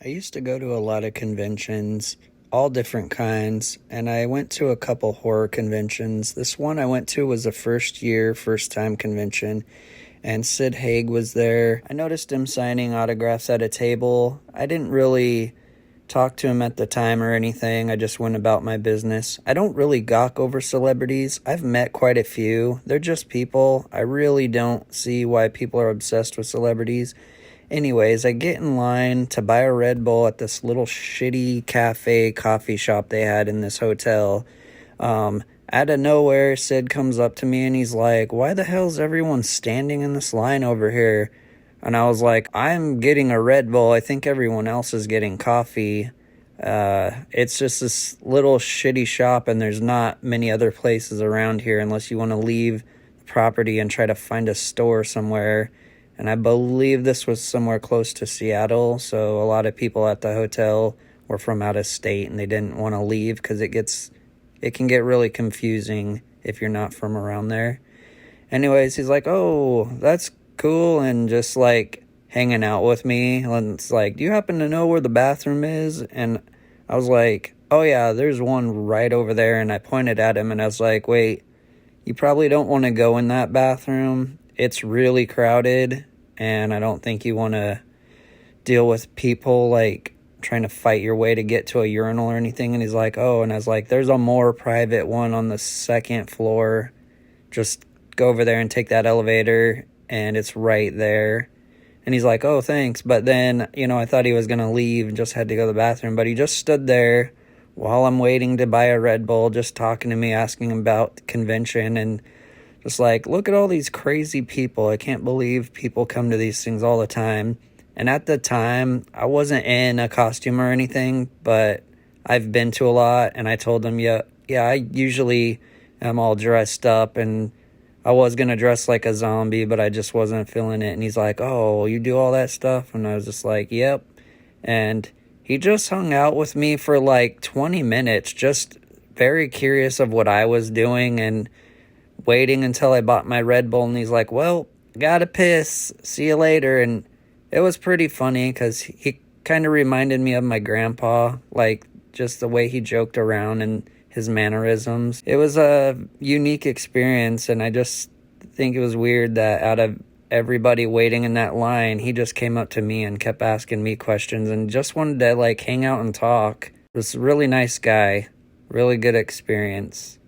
I used to go to a lot of conventions, all different kinds, and I went to a couple horror conventions. This one I went to was a first time convention, and Sid Haig was there. I noticed him signing autographs at a table. I didn't really talk to him at the time or anything. I just went about my business. I don't really gawk over celebrities. I've met quite a few. They're just people. I really don't see why people are obsessed with celebrities. Anyways, I get in line to buy a Red Bull at this little shitty coffee shop they had in this hotel. Out of nowhere, Sid comes up to me and he's like, "Why the hell's everyone standing in this line over here?" And I was like, "I'm getting a Red Bull. I think everyone else is getting coffee." It's just this little shitty shop and there's not many other places around here unless you want to leave the property and try to find a store somewhere. And I believe this was somewhere close to Seattle, so a lot of people at the hotel were from out of state and they didn't want to leave because it can get really confusing if you're not from around there. Anyways, he's like, "Oh, that's cool," and just like hanging out with me. And it's like, "Do you happen to know where the bathroom is?" And I was like, "Oh yeah, there's one right over there." And I pointed at him and I was like, "Wait, you probably don't want to go in that bathroom. It's really crowded, and I don't think you want to deal with people like trying to fight your way to get to a urinal or anything." And he's like, "Oh," and I was like, "There's a more private one on the second floor. Just go over there and take that elevator, and it's right there." And he's like, "Oh, thanks." But then, I thought he was going to leave and just had to go to the bathroom. But he just stood there while I'm waiting to buy a Red Bull, just talking to me, asking about the convention, and just like, "Look at all these crazy people. I can't believe people come to these things all the time." And at the time, I wasn't in a costume or anything, but I've been to a lot. And I told him, yeah, I usually am all dressed up. And I was going to dress like a zombie, but I just wasn't feeling it. And he's like, "Oh, you do all that stuff?" And I was just like, "Yep." And he just hung out with me for like 20 minutes, just very curious of what I was doing and waiting until I bought my Red Bull. And he's like, "Well, gotta piss. See you later." And it was pretty funny because he kind of reminded me of my grandpa, like just the way he joked around and his mannerisms. It was a unique experience, and I just think it was weird that out of everybody waiting in that line, he just came up to me and kept asking me questions and just wanted to like hang out and talk. He was a really nice guy, really good experience.